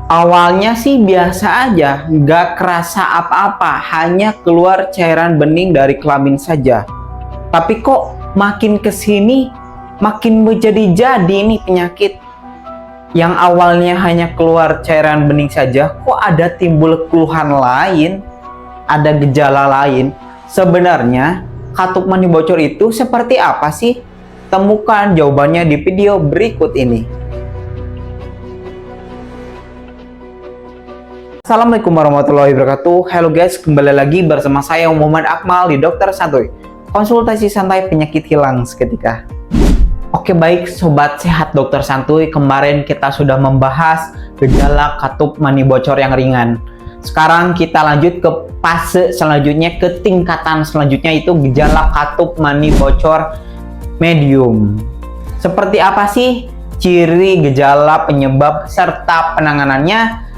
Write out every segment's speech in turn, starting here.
Awalnya sih biasa aja, nggak kerasa apa-apa, hanya keluar cairan bening dari kelamin saja. Tapi kok makin kesini, makin menjadi-jadi nih penyakit. Yang awalnya hanya keluar cairan bening saja, kok ada timbul keluhan lain, ada gejala lain. Sebenarnya, katup mani bocor itu seperti apa sih? Temukan jawabannya di video berikut ini. Assalamualaikum warahmatullahi wabarakatuh. Halo guys, kembali lagi bersama saya Muhammad Akmal di Dokter Santuy. Konsultasi santai penyakit hilang seketika. Oke baik sobat sehat Dokter Santuy, kemarin kita sudah membahas gejala katup mani bocor yang ringan. Sekarang kita lanjut ke fase selanjutnya, ke tingkatan selanjutnya, itu gejala katup mani bocor medium. Seperti apa sih ciri, gejala, penyebab, serta penanganannya?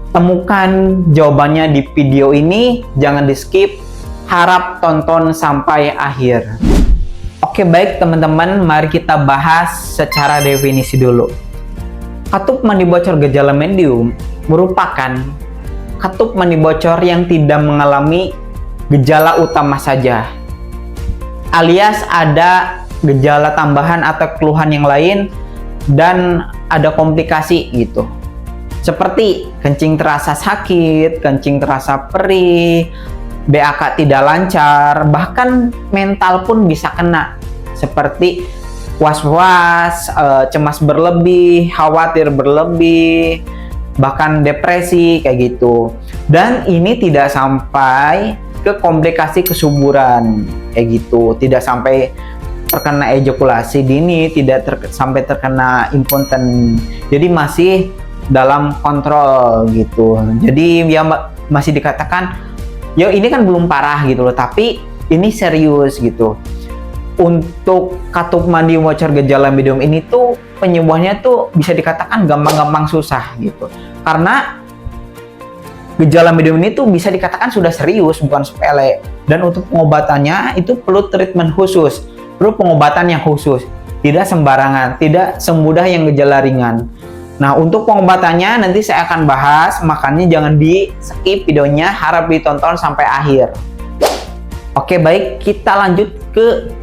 Temukan jawabannya di video ini, jangan di skip, harap tonton sampai akhir. Oke baik teman-teman, mari kita bahas secara definisi dulu. Katup mani bocor gejala medium merupakan katup mani bocor yang tidak mengalami gejala utama saja, alias ada gejala tambahan atau keluhan yang lain dan ada komplikasi gitu. Seperti kencing terasa sakit, kencing terasa perih, BAK tidak lancar, bahkan mental pun bisa kena. Seperti was-was, cemas berlebih, khawatir berlebih, bahkan depresi kayak gitu. Dan ini tidak sampai ke komplikasi kesuburan kayak gitu, tidak sampai terkena ejakulasi dini, tidak sampai terkena impoten. Jadi masih dalam kontrol gitu. Jadi ya masih dikatakan ya ini kan belum parah gitu loh, tapi ini serius gitu. Untuk katup mani bocor gejala medium ini tuh penyembuhannya tuh bisa dikatakan gampang-gampang susah gitu. Karena gejala medium ini tuh bisa dikatakan sudah serius, bukan sepele. Dan untuk pengobatannya itu perlu treatment khusus, perlu pengobatan yang khusus. Tidak sembarangan, tidak semudah yang gejala ringan. Nah, untuk pengobatannya nanti saya akan bahas, makanya jangan di skip videonya, harap ditonton sampai akhir. Oke, baik, kita lanjut ke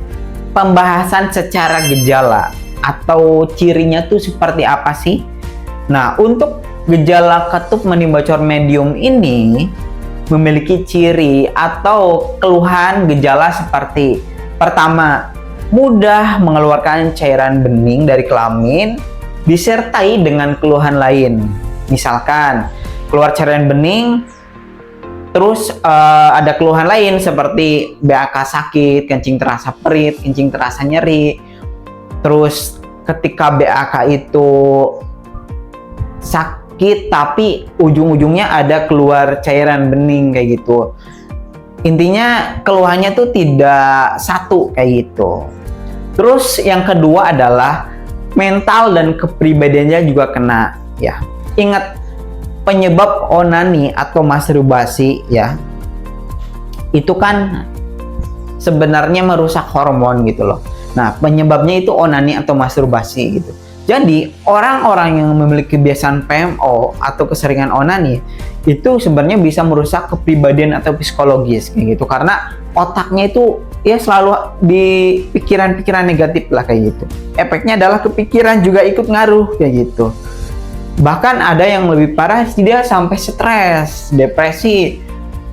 pembahasan secara gejala atau cirinya tuh seperti apa sih? Nah, untuk gejala katup mani bocor medium ini memiliki ciri atau keluhan gejala seperti pertama, mudah mengeluarkan cairan bening dari kelamin disertai dengan keluhan lain, misalkan keluar cairan bening terus ada keluhan lain seperti BAK sakit, kencing terasa perih, kencing terasa nyeri. Terus ketika BAK itu sakit tapi ujung-ujungnya ada keluar cairan bening kayak gitu. Intinya keluhannya tuh tidak satu kayak gitu. Terus yang kedua adalah mental dan kepribadiannya juga kena ya. Ingat, penyebab onani atau masturbasi ya, itu kan sebenarnya merusak hormon gitu loh. Nah, penyebabnya itu onani atau masturbasi gitu. Jadi, orang-orang yang memiliki kebiasaan PMO atau keseringan onani itu sebenarnya bisa merusak kepribadian atau psikologis kayak gitu, karena otaknya itu ya selalu di pikiran-pikiran negatif lah kayak gitu. Efeknya adalah kepikiran juga ikut ngaruh kayak gitu. Bahkan ada yang lebih parah, dia sampai stres, depresi.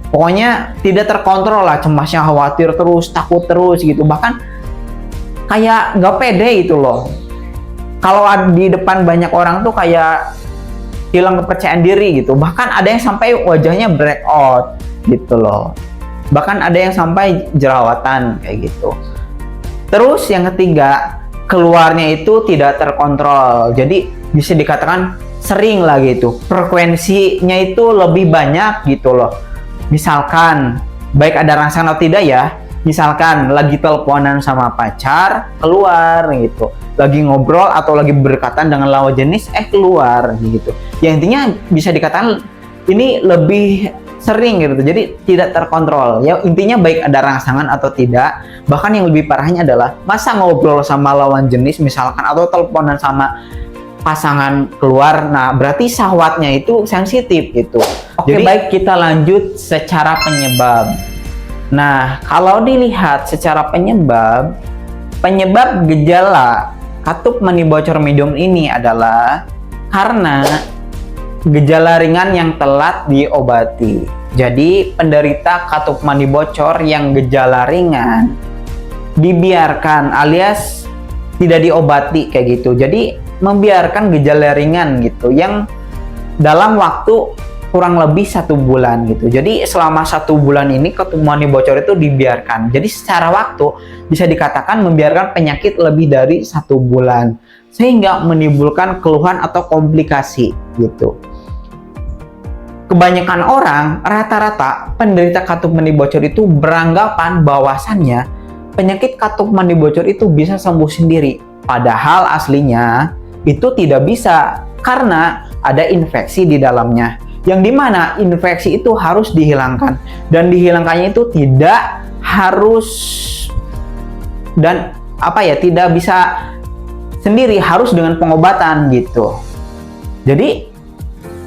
Pokoknya tidak terkontrol lah, cemasnya, khawatir terus, takut terus gitu. Bahkan kayak nggak pede itu loh. Kalau di depan banyak orang tuh kayak hilang kepercayaan diri gitu. Bahkan ada yang sampai wajahnya breakout gitu loh. Bahkan ada yang sampai jerawatan kayak gitu. Terus yang ketiga, keluarnya itu tidak terkontrol. Jadi bisa dikatakan sering lah gitu. Frekuensinya itu lebih banyak gitu loh. Misalkan, baik ada rangsangan atau tidak ya. Misalkan lagi teleponan sama pacar, keluar gitu. Lagi ngobrol atau lagi berdekatan dengan lawan jenis, keluar gitu. Ya intinya bisa dikatakan ini lebih sering gitu, jadi tidak terkontrol ya. Intinya baik ada rangsangan atau tidak. Bahkan yang lebih parahnya adalah masa ngobrol sama lawan jenis misalkan atau teleponan sama pasangan keluar, nah berarti syahwatnya itu sensitif gitu. Oke, jadi baik, kita lanjut secara penyebab. Nah, kalau dilihat secara penyebab gejala katup mani bocor medium ini adalah karena gejala ringan yang telat diobati. Jadi penderita katup mani bocor yang gejala ringan dibiarkan alias tidak diobati kayak gitu. Jadi membiarkan gejala ringan gitu yang dalam waktu kurang lebih 1 bulan gitu. Jadi selama 1 bulan ini katup mani bocor itu dibiarkan. Jadi secara waktu bisa dikatakan membiarkan penyakit lebih dari 1 bulan sehingga menimbulkan keluhan atau komplikasi gitu. Kebanyakan orang, rata-rata penderita katup mani bocor itu beranggapan bahwasannya penyakit katup mani bocor itu bisa sembuh sendiri. Padahal aslinya itu tidak bisa karena ada infeksi di dalamnya. Yang dimana infeksi itu harus dihilangkan, dan dihilangkannya itu tidak harus dan tidak bisa sendiri, harus dengan pengobatan gitu. Jadi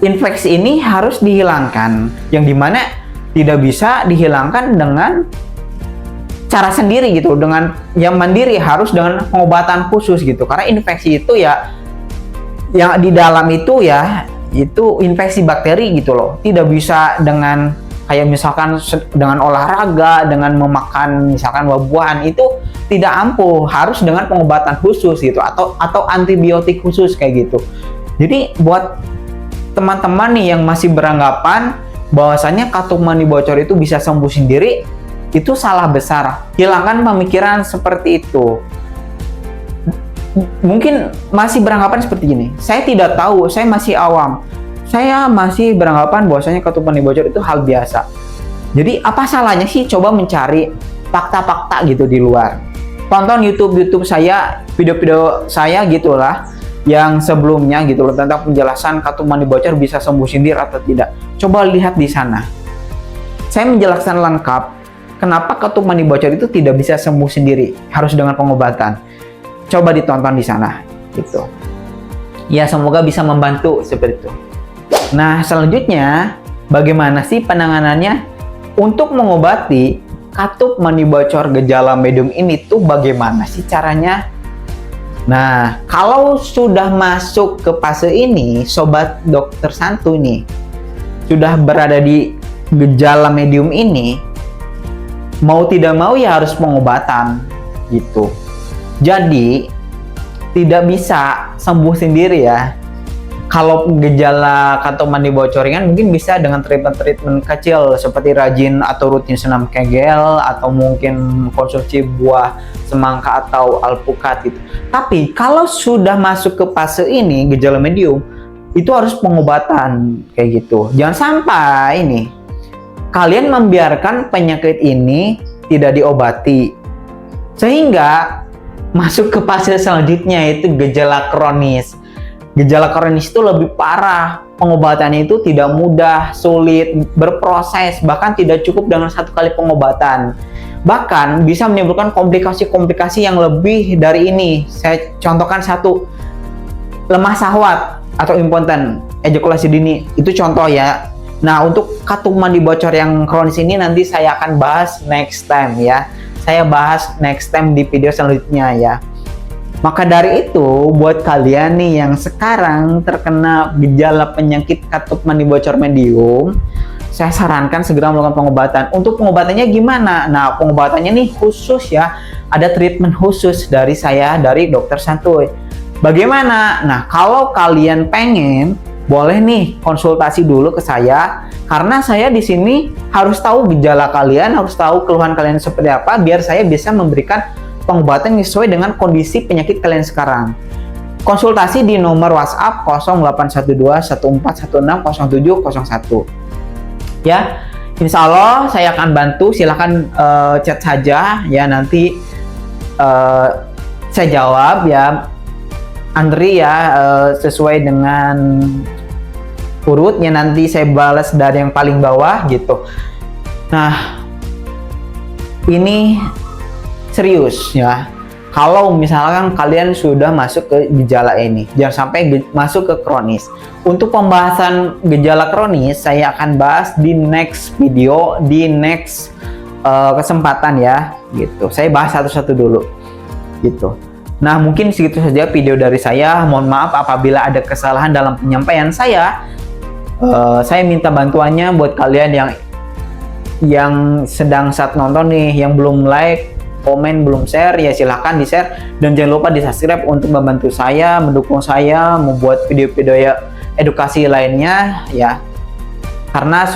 infeksi ini harus dihilangkan, yang dimana tidak bisa dihilangkan dengan cara sendiri gitu, dengan yang mandiri, harus dengan pengobatan khusus gitu. Karena infeksi itu ya yang di dalam itu ya itu infeksi bakteri gitu loh, tidak bisa dengan kayak misalkan dengan olahraga, dengan memakan misalkan buah-buahan, itu tidak ampuh, harus dengan pengobatan khusus gitu atau antibiotik khusus kayak gitu. Jadi buat teman-teman nih yang masih beranggapan bahwasanya katup mani bocor itu bisa sembuh sendiri, itu salah besar. Hilangkan pemikiran seperti itu. Mungkin masih beranggapan seperti ini, saya tidak tahu, saya masih awam, saya masih beranggapan bahwasanya katup mani bocor itu hal biasa. Jadi apa salahnya sih coba mencari fakta-fakta gitu di luar. Tonton YouTube saya, video-video saya gitulah yang sebelumnya gitu loh, tentang penjelasan katup mani bocor bisa sembuh sendiri atau tidak. Coba lihat di sana. Saya menjelaskan lengkap kenapa katup mani bocor itu tidak bisa sembuh sendiri, harus dengan pengobatan. Coba ditonton di sana gitu. Ya, semoga bisa membantu seperti itu. Nah, selanjutnya bagaimana sih penanganannya untuk mengobati katup mani bocor gejala medium ini tuh bagaimana sih caranya? Nah, kalau sudah masuk ke fase ini, sobat dokter santuy nih, sudah berada di gejala medium ini, mau tidak mau ya harus pengobatan gitu. Jadi tidak bisa sembuh sendiri ya. Kalau gejala katup mani bocor ringan mungkin bisa dengan treatment kecil seperti rajin atau rutin senam Kegel atau mungkin konsumsi buah semangka atau alpukat gitu. Tapi kalau sudah masuk ke fase ini gejala medium, itu harus pengobatan kayak gitu. Jangan sampai ini kalian membiarkan penyakit ini tidak diobati sehingga masuk ke fase selanjutnya, yaitu gejala kronis. Gejala kronis itu lebih parah, pengobatannya itu tidak mudah, sulit, berproses, bahkan tidak cukup dengan 1 kali pengobatan. Bahkan bisa menimbulkan komplikasi-komplikasi yang lebih dari ini. Saya contohkan 1, lemah syahwat atau impoten, ejakulasi dini, itu contoh ya. Nah, untuk katup mani bocor yang kronis ini nanti saya akan bahas next time ya. Saya bahas next time di video selanjutnya ya. Maka dari itu, buat kalian nih yang sekarang terkena gejala penyakit katup mani bocor medium, saya sarankan segera melakukan pengobatan. Untuk pengobatannya gimana? Nah, pengobatannya nih khusus ya. Ada treatment khusus dari saya, dari dokter santuy. Bagaimana? Nah, kalau kalian pengen, boleh nih konsultasi dulu ke saya, karena saya di sini harus tahu gejala kalian, harus tahu keluhan kalian seperti apa, biar saya bisa memberikan pengobatan sesuai dengan kondisi penyakit kalian sekarang. Konsultasi di nomor WhatsApp 0812 1416 0701. Ya, insya Allah saya akan bantu. Silahkan chat saja ya, nanti saya jawab ya. Andri ya, sesuai dengan urutnya, nanti saya balas dari yang paling bawah gitu. Nah, ini serius ya. kalau misalkan kalian sudah masuk ke gejala ini, jangan sampai masuk ke kronis. Untuk pembahasan gejala kronis saya akan bahas di next video, di next kesempatan ya gitu. Saya bahas satu-satu dulu gitu. Nah, mungkin segitu saja video dari saya. Mohon maaf apabila ada kesalahan dalam penyampaian saya. Saya minta bantuannya buat kalian yang sedang saat nonton nih, yang belum like, komen, belum share, ya silahkan di share dan jangan lupa di subscribe untuk membantu saya, mendukung saya membuat video-video edukasi lainnya ya, karena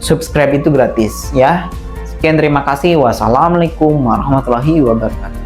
subscribe itu gratis ya. Sekian, terima kasih. Wassalamualaikum warahmatullahi wabarakatuh.